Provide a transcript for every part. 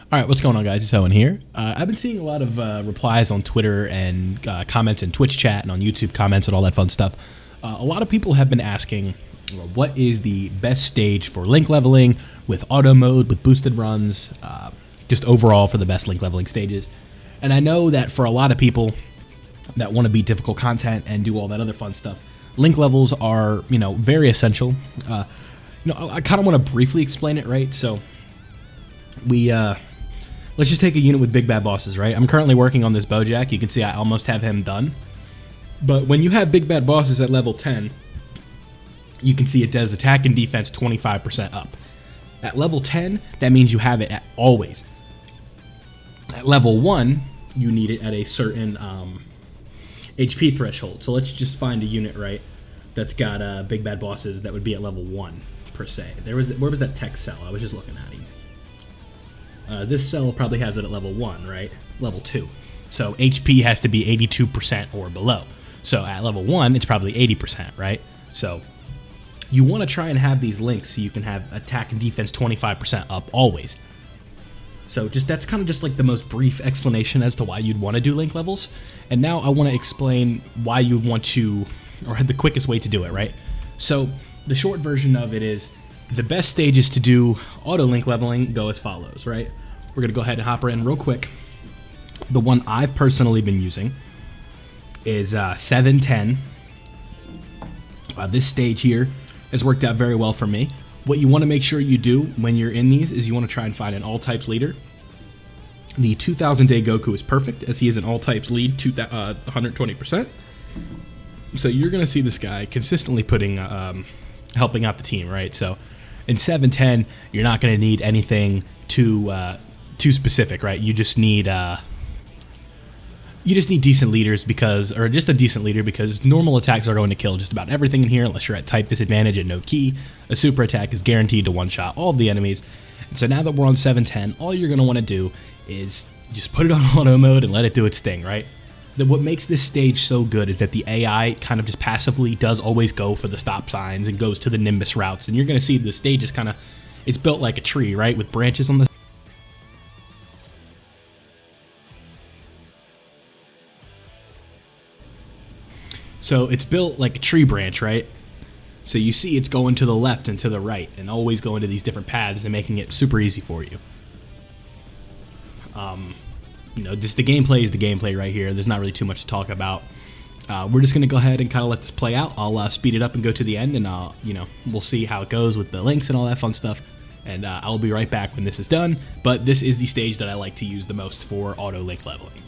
All right, what's going on, guys? It's Owen here. I've been seeing a lot of replies on Twitter and comments in Twitch chat and on YouTube comments and all that fun stuff. A lot of people have been asking, well, what is the best stage for link leveling with auto mode, with boosted runs, just overall for the best link leveling stages. And I know that for a lot of people that want to beat difficult content and do all that other fun stuff, link levels are, very essential. I kind of want to briefly explain it, right? So let's just take a unit with big bad bosses, right? I'm currently working on this Bojack. You can see I almost have him done. But when you have big bad bosses at level 10, you can see it does attack and defense 25% up. At level 10, that means you have it at always. At level 1, you need it at a certain HP threshold. So let's just find a unit, right, that's got big bad bosses that would be at level 1 per se. Where was that tech cell? I was just looking at him. This cell probably has it at level 1, right? Level 2. So HP has to be 82% or below. So at level 1, it's probably 80%, right? So you want to try and have these links so you can have attack and defense 25% up always. So that's kind of just like the most brief explanation as to why you'd want to do link levels. And now I want to explain why you want to, or the quickest way to do it, right? So the short version of it is, the best stages to do auto link leveling go as follows, right? We're going to go ahead and hop right in real quick. The one I've personally been using is 710. This stage here has worked out very well for me. What you want to make sure you do when you're in these is you want to try and find an all types leader. The 2000 day Goku is perfect as he is an all types lead to 120%. So you're going to see this guy consistently helping out the team, right? So in 710, you're not going to need anything too specific, right? You just need decent leaders just a decent leader, because normal attacks are going to kill just about everything in here unless you're at type disadvantage and no key. A super attack is guaranteed to one-shot all of the enemies. And so now that we're on 710, all you're going to want to do is just put it on auto mode and let it do its thing, right? What makes this stage so good is that the AI kind of just passively does always go for the stop signs and goes to the Nimbus routes. And you're going to see the stage is it's built like a tree, right? With branches on the So it's built like a tree branch, right? So you see it's going to the left and to the right and always going to these different paths and making it super easy for you. Just the gameplay is the gameplay right here. There's not really too much to talk about. We're just going to go ahead and kind of let this play out. I'll speed it up and go to the end, and we'll see how it goes with the links and all that fun stuff. And I'll be right back when this is done. But this is the stage that I like to use the most for auto link leveling.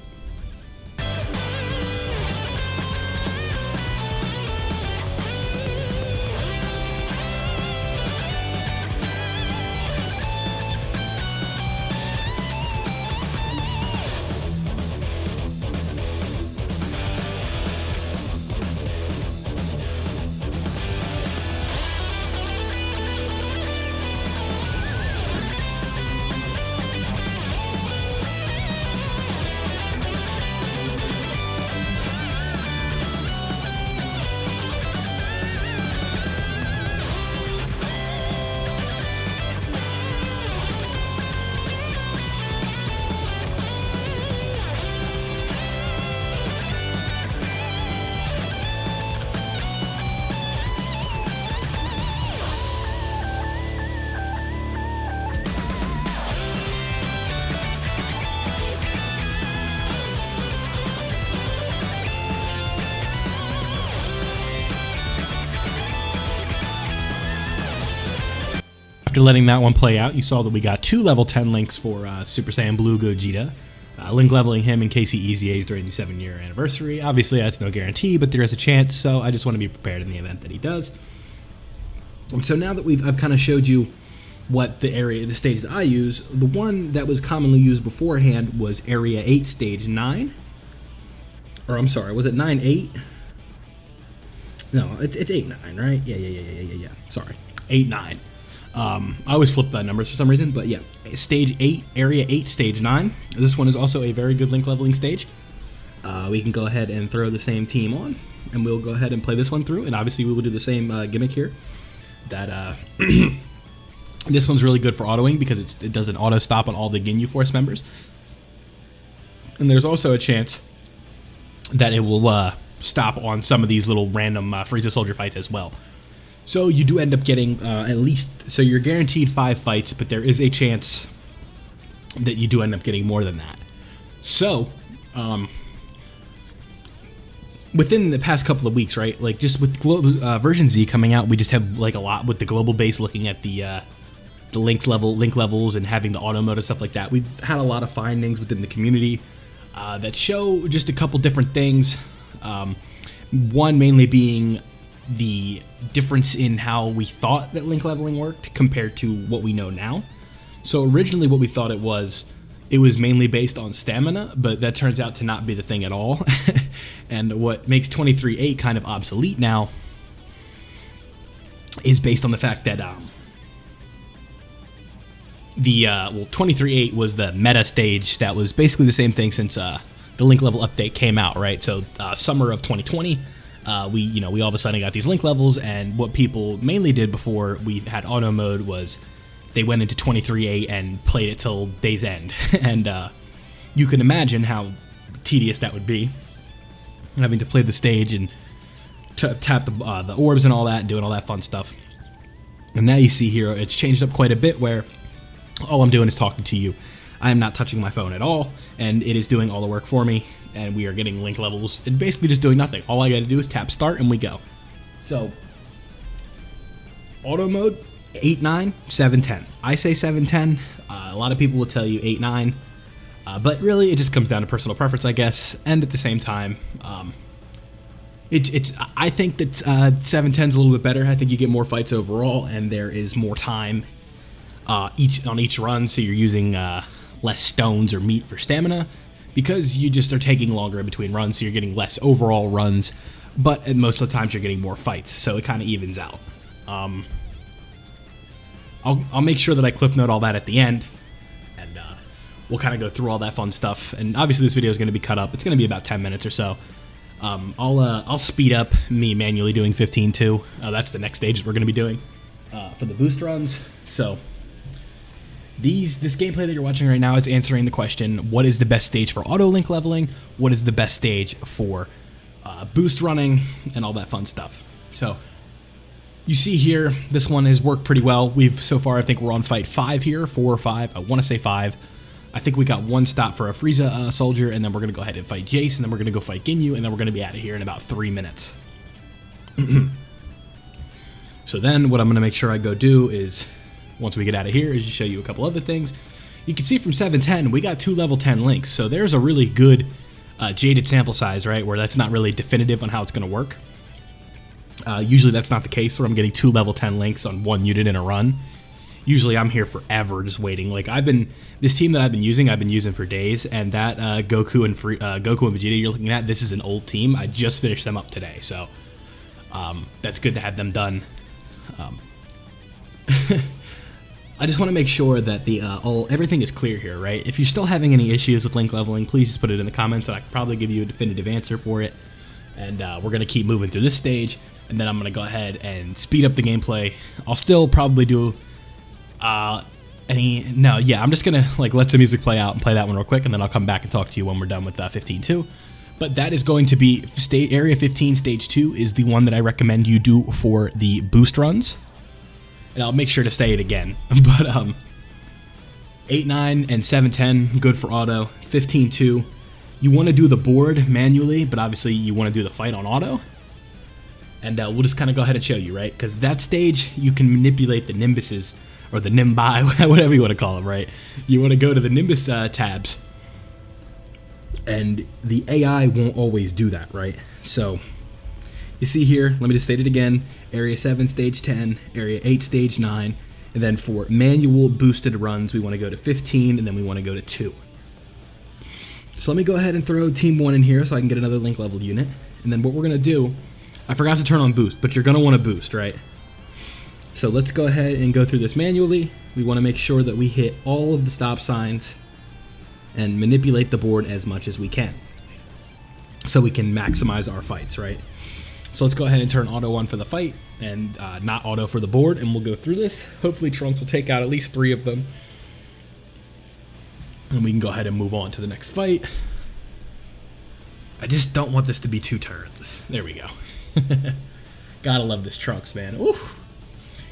After letting that one play out, you saw that we got 2 level 10 links for Super Saiyan Blue Gogeta. Link leveling him in case he EZAs during the 7-year anniversary. Obviously, that's no guarantee, but there is a chance, so I just want to be prepared in the event that he does. And so now that I've kind of showed you what the stage that I use, the one that was commonly used beforehand was Area 8, Stage 9. Or I'm sorry, was it 9-8? No, it's 8-9, right? Yeah. Sorry, 8-9. I always flip that numbers for some reason, but yeah, Stage 8, Area 8, Stage 9. This one is also a very good link leveling stage. We can go ahead and throw the same team on, and we'll go ahead and play this one through, and obviously we will do the same gimmick here that This one's really good for autoing because it does an auto stop on all the Ginyu Force members. And there's also a chance that it will stop on some of these little random Frieza Soldier fights as well. So you do end up getting at least, so you're guaranteed 5 fights, but there is a chance that you do end up getting more than that. So, within the past couple of weeks, right, like just with version Z coming out, we just have like a lot with the global base looking at the link levels and having the auto mode and stuff like that. We've had a lot of findings within the community that show just a couple different things. One mainly being the difference in how we thought that link leveling worked compared to what we know now. So originally what we thought it was mainly based on stamina, but that turns out to not be the thing at all. And what makes 23.8 kind of obsolete now is based on the fact that 23.8 was the meta stage that was basically the same thing since the link level update came out, right? So summer of 2020, we all of a sudden got these link levels, and what people mainly did before we had auto mode was they went into 23.8 and played it till day's end. And you can imagine how tedious that would be, having to play the stage and tap the orbs and all that, and doing all that fun stuff. And now you see here, it's changed up quite a bit where all I'm doing is talking to you. I am not touching my phone at all, and it is doing all the work for me, and we are getting link levels and basically just doing nothing. All I gotta do is tap start and we go. So, auto mode, 8.9, 7.10. I say 7.10, a lot of people will tell you 8.9, but really it just comes down to personal preference, I guess, and at the same time, I think that 7.10 is a little bit better. I think you get more fights overall, and there is more time on each run, so you're using less stones or meat for stamina, because you just are taking longer in between runs, so you're getting less overall runs, but most of the times you're getting more fights, so it kind of evens out. I'll make sure that I cliff note all that at the end, and we'll kind of go through all that fun stuff. And obviously this video is going to be cut up. It's going to be about 10 minutes or so. I'll speed up me manually doing 15.2. That's the next stage that we're going to be doing for the boost runs. So this gameplay that you're watching right now is answering the question, what is the best stage for auto link leveling? What is the best stage for boost running and all that fun stuff? So you see here, this one has worked pretty well. So far, I think we're on fight 5 here, 4 or 5. I want to say 5. I think we got one stop for a Frieza soldier, and then we're going to go ahead and fight Jace, and then we're going to go fight Ginyu, and then we're going to be out of here in about 3 minutes. So then what I'm going to make sure I go do is, once we get out of here, is show you a couple other things. You can see from 7.10, we got 2 level 10 links, so there's a really good jaded sample size, right, where that's not really definitive on how it's going to work. Usually that's not the case where I'm getting 2 level 10 links on 1 unit in a run. Usually I'm here forever just waiting. Like this team that I've been using for days, and that Goku and Vegeta you're looking at, this is an old team. I just finished them up today, so that's good to have them done. I just want to make sure that everything is clear here, right? If you're still having any issues with link leveling, please just put it in the comments, and I can probably give you a definitive answer for it. And we're going to keep moving through this stage, and then I'm going to go ahead and speed up the gameplay. I'll still probably do I'm just going to let some music play out and play that one real quick, and then I'll come back and talk to you when we're done with 15.2. But that is going to be Area 15 Stage 2 is the one that I recommend you do for the boost runs. And I'll make sure to say it again. But 8.9 and 7.10, good for auto. 15.2, you want to do the board manually, but obviously you want to do the fight on auto. And we'll just kind of go ahead and show you, right? Because that stage, you can manipulate the Nimbuses, or the Nimbi, whatever you want to call them, right? You want to go to the Nimbus tabs, and the AI won't always do that, right? So you see here, let me just state it again, Area 7, Stage 10, Area 8, Stage 9, and then for manual boosted runs, we want to go to 15, and then we want to go to 2. So let me go ahead and throw Team 1 in here so I can get another link level unit. And then what we're going to do, I forgot to turn on boost, but you're going to want to boost, right? So let's go ahead and go through this manually. We want to make sure that we hit all of the stop signs and manipulate the board as much as we can, so we can maximize our fights, right? So let's go ahead and turn auto on for the fight and not auto for the board, and we'll go through this. Hopefully Trunks will take out at least 3 of them. And we can go ahead and move on to the next fight. I just don't want this to be 2 turns. There we go. Gotta love this Trunks, man. Oof.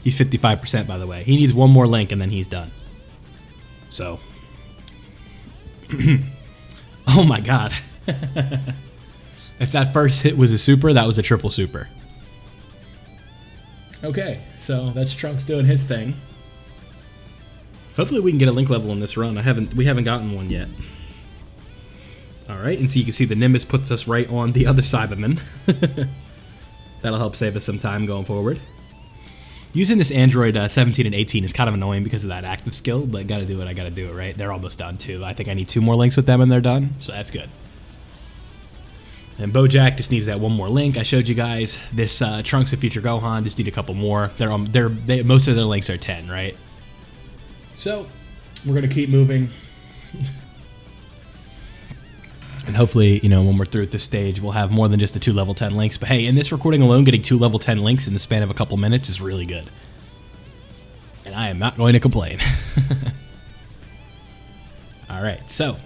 He's 55%, by the way. He needs 1 more link and then he's done. So. Oh my god. If that first hit was a super, that was a triple super. Okay, so that's Trunks doing his thing. Hopefully we can get a link level in this run. We haven't gotten one yet. Alright, and so you can see the Nimbus puts us right on the other Cyberman. That'll help save us some time going forward. Using this Android 17 and 18 is kind of annoying because of that active skill, but gotta do it, I gotta do it, right? They're almost done too. I think I need 2 more links with them and they're done, so that's good. And Bojack just needs that 1 more link. I showed you guys this Trunks of Future Gohan. Just need a couple more. Most of their links are 10, right? So we're gonna keep moving, and hopefully, you know, when we're through at this stage, we'll have more than just the 2 level 10 links. But hey, in this recording alone, getting 2 level 10 links in the span of a couple minutes is really good, and I am not going to complain. All right, so.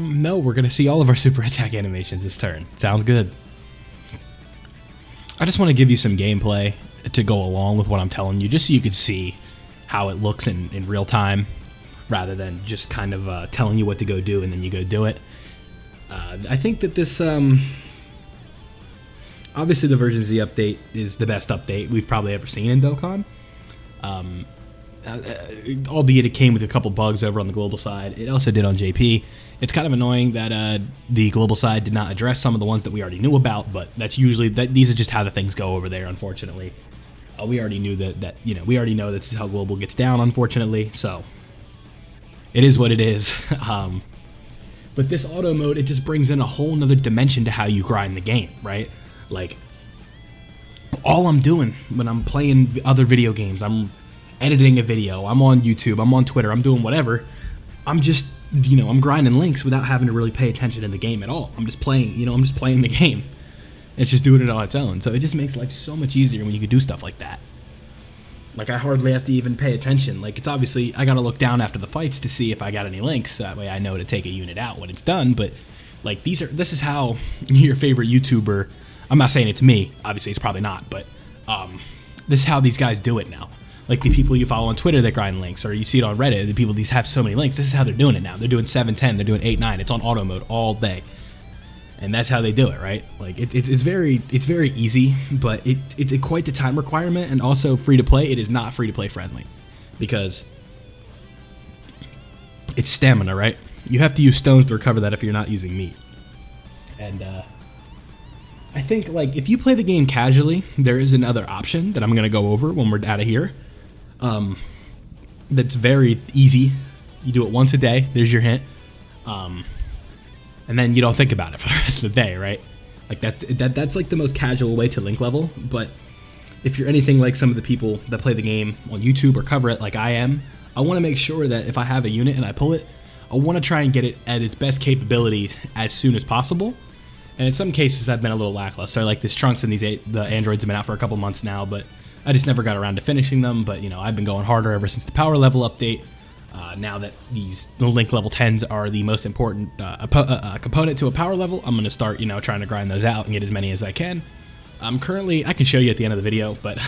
No, we're gonna see all of our super attack animations this turn. Sounds good. I just want to give you some gameplay to go along with what I'm telling you, just so you can see how it looks in real time, rather than just kind of telling you what to go do and then you go do it. I think that this, obviously the version Z update is the best update we've probably ever seen in Dokkan. Albeit it came with a couple bugs over on the global side. It also did on JP. It's kind of annoying that the global side did not address some of the ones that we already knew about, but that's usually these are just how the things go over there, unfortunately. We already knew that you know, we already know this is how global gets down, unfortunately, so it is what it is. But this auto mode, it just brings in a whole nother dimension to how you grind the game, right? Like, all I'm doing when I'm playing other video games, I'm editing a video, I'm on YouTube, I'm on Twitter, I'm doing whatever, I'm just, you know, I'm grinding links without having to really pay attention in the game at all. I'm just playing, you know, I'm just playing the game. It's just doing it on its own. So it just makes life so much easier when you can do stuff like that. Like, I hardly have to even pay attention. Like, it's obviously, I gotta look down after the fights to see if I got any links. That way I know to take a unit out when it's done. But, like, this is how your favorite YouTuber, I'm not saying it's me, obviously it's probably not, but this is how these guys do it now. Like, the people you follow on Twitter that grind links, or you see it on Reddit, the people these have so many links, this is how they're doing it now. They're doing 7-10, they're doing 8-9, it's on auto mode all day. And that's how they do it, right? Like, it's very easy, but it's quite the time requirement, and also free to play. It is not free to play friendly, because it's stamina, right? You have to use stones to recover that if you're not using meat. And I think, like, if you play the game casually, there is another option that I'm gonna go over when we're out of here. That's very easy. You do it once a day. There's your hint. And then you don't think about it for the rest of the day, right? Like, that's like the most casual way to link level. But if you're anything like some of the people that play the game on YouTube or cover it like I am, I want to make sure that if I have a unit and I pull it, I want to try and get it at its best capabilities as soon as possible. And in some cases, I've been a little lackluster. Like this Trunks and the androids have been out for a couple months now, but I just never got around to finishing them. But, you know, I've been going harder ever since the power level update. Now that the link level 10s are the most important component to a power level, I'm going to start, you know, trying to grind those out and get as many as I can. I'm currently, I can show you at the end of the video, but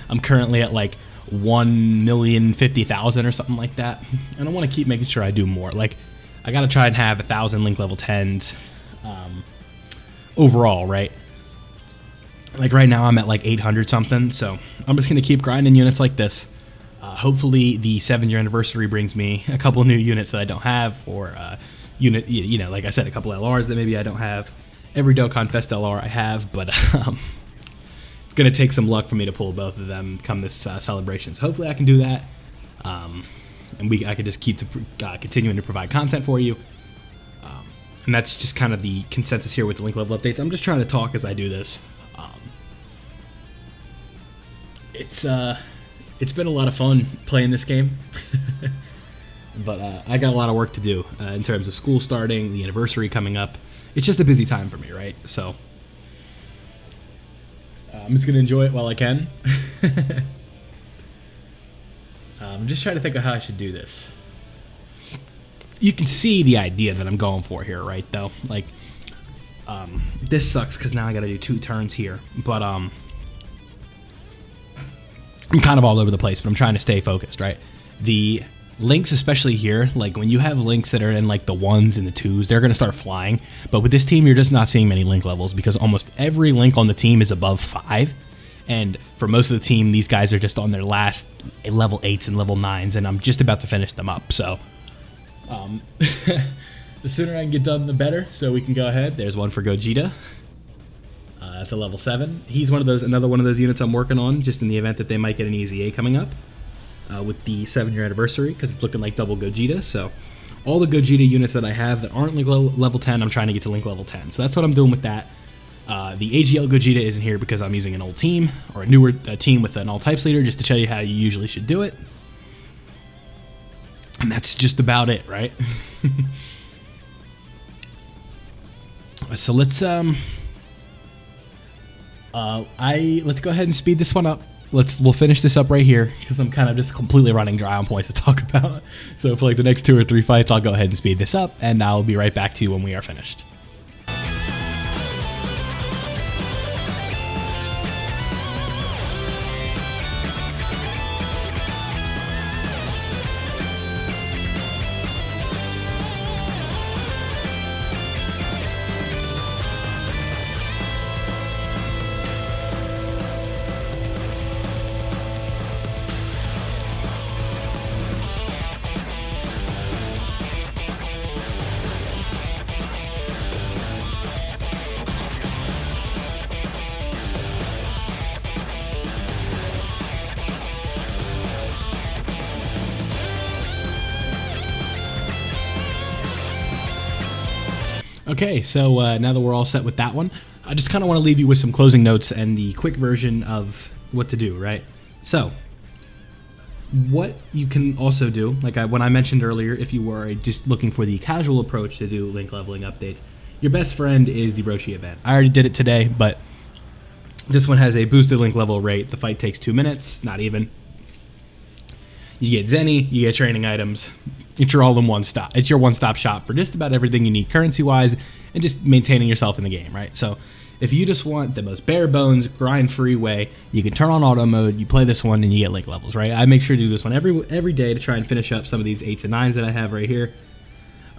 I'm currently at like 1,050,000 or something like that. And I want to keep making sure I do more. Like, I got to try and have 1,000 link level 10s overall, right? Like right now I'm at like 800 something, so I'm just going to keep grinding units like this. Hopefully the 7-year anniversary brings me a couple new units that I don't have, or unit, you know, like I said, a couple LRs that maybe I don't have. Every Dokkan Fest LR I have, but it's going to take some luck for me to pull both of them come this celebration. So hopefully I can do that, and I can just keep continuing to provide content for you. And that's just kind of the consensus here with the link level updates. I'm just trying to talk as I do this. It's been a lot of fun playing this game, but I got a lot of work to do in terms of school starting, the anniversary coming up, it's just a busy time for me, right? So I'm just gonna enjoy it while I can. I'm just trying to think of how I should do this. You can see the idea that I'm going for here, right? Though, like, this sucks because now I got to do 2 turns here. But I'm kind of all over the place, but I'm trying to stay focused, right? The links, especially here, like when you have links that are in like the 1s and the 2s, they're gonna start flying. But with this team, you're just not seeing many link levels because almost every link on the team is above 5. And for most of the team, these guys are just on their last level 8s and level 9s, and I'm just about to finish them up. So the sooner I can get done, the better. So we can go ahead. There's one for Gogeta. That's a level 7. He's another one of those units I'm working on, just in the event that they might get an EZA coming up with the 7-year anniversary, because it's looking like double Gogeta. So all the Gogeta units that I have that aren't level 10, I'm trying to get to link level 10. So that's what I'm doing with that. The AGL Gogeta isn't here because I'm using an old team, or a newer team with an all types leader, just to tell you how you usually should do it. And that's just about it, right? So let's let's go ahead and speed this one up. We'll finish this up right here because I'm kind of just completely running dry on points to talk about. So for like the next 2 or 3 fights, I'll go ahead and speed this up, and I'll be right back to you when we are finished. Okay, so now that we're all set with that one, I just kind of want to leave you with some closing notes and the quick version of what to do, right? So, what you can also do, like when I mentioned earlier, if you were just looking for the casual approach to do link leveling updates, your best friend is the Roshi event. I already did it today, but this one has a boosted link level rate. The fight takes 2 minutes, not even. You get Zenny, you get training items. It's your all-in-one-stop. It's your one-stop shop for just about everything you need currency-wise and just maintaining yourself in the game, right? So if you just want the most bare-bones, grind-free way, you can turn on auto mode, you play this one, and you get link levels, right? I make sure to do this one every day to try and finish up some of these 8s and 9s that I have right here.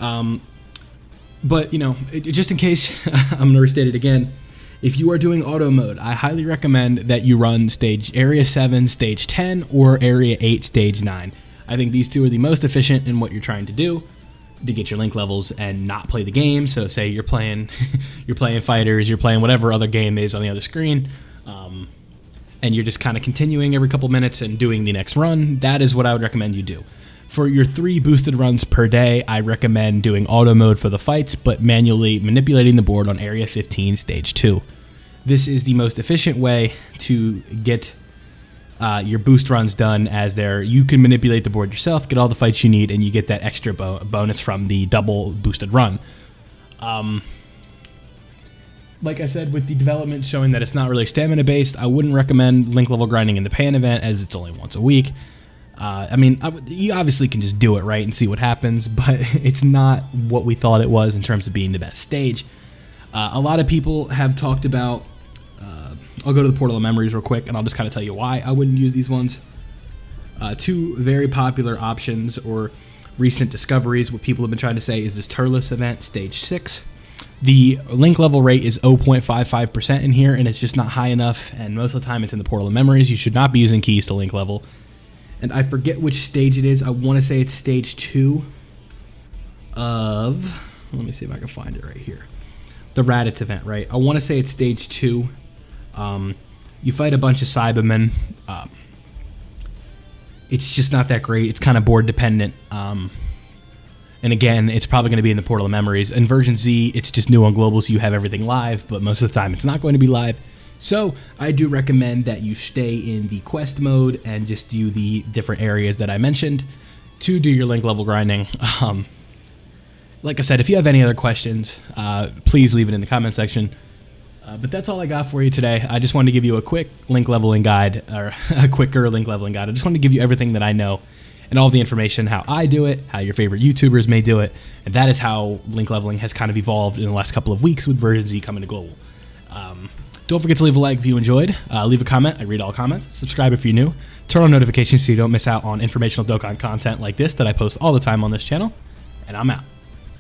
But, you know, just in case, I'm going to restate it again. If you are doing auto mode, I highly recommend that you run Area 7, Stage 10, or Area 8, Stage 9. I think these two are the most efficient in what you're trying to do to get your link levels and not play the game. So say you're playing fighters, you're playing whatever other game is on the other screen, and you're just kind of continuing every couple minutes and doing the next run. That is what I would recommend you do. For your 3 boosted runs per day, I recommend doing auto mode for the fights, but manually manipulating the board on Area 15, Stage 2. This is the most efficient way to get your boost runs done, as you can manipulate the board yourself, get all the fights you need, and you get that extra bonus from the double boosted run. Like I said, with the development showing that it's not really stamina based, I wouldn't recommend link level grinding in the Pan event, as it's only once a week. I mean, you obviously can just do it, right, and see what happens, but it's not what we thought it was in terms of being the best stage. A lot of people have talked about, I'll go to the Portal of Memories real quick, and I'll just kind of tell you why I wouldn't use these ones. 2 very popular options or recent discoveries, what people have been trying to say is this Turles event, Stage 6. The link level rate is 0.55% in here, and it's just not high enough, and most of the time it's in the Portal of Memories. You should not be using keys to link level. And I forget which stage it is. I want to say it's Stage 2 of... Let me see if I can find it right here. The Raditz event, right? I want to say it's Stage 2. You fight a bunch of Cybermen. It's just not that great. It's kind of board dependent. And again, it's probably going to be in the Portal of Memories. In version Z, it's just new on global, so you have everything live, but most of the time it's not going to be live. So I do recommend that you stay in the quest mode and just do the different areas that I mentioned to do your link level grinding. like I said, if you have any other questions, please leave it in the comment section. But that's all I got for you today. I just wanted to give you a quick link leveling guide, or a quicker link leveling guide. I just wanted to give you everything that I know and all the information, how I do it, how your favorite YouTubers may do it, and that is how link leveling has kind of evolved in the last couple of weeks with version Z coming to global. Don't forget to leave a like if you enjoyed. Leave a comment. I read all comments. Subscribe if you're new. Turn on notifications so you don't miss out on informational Dokkan content like this that I post all the time on this channel. And I'm out.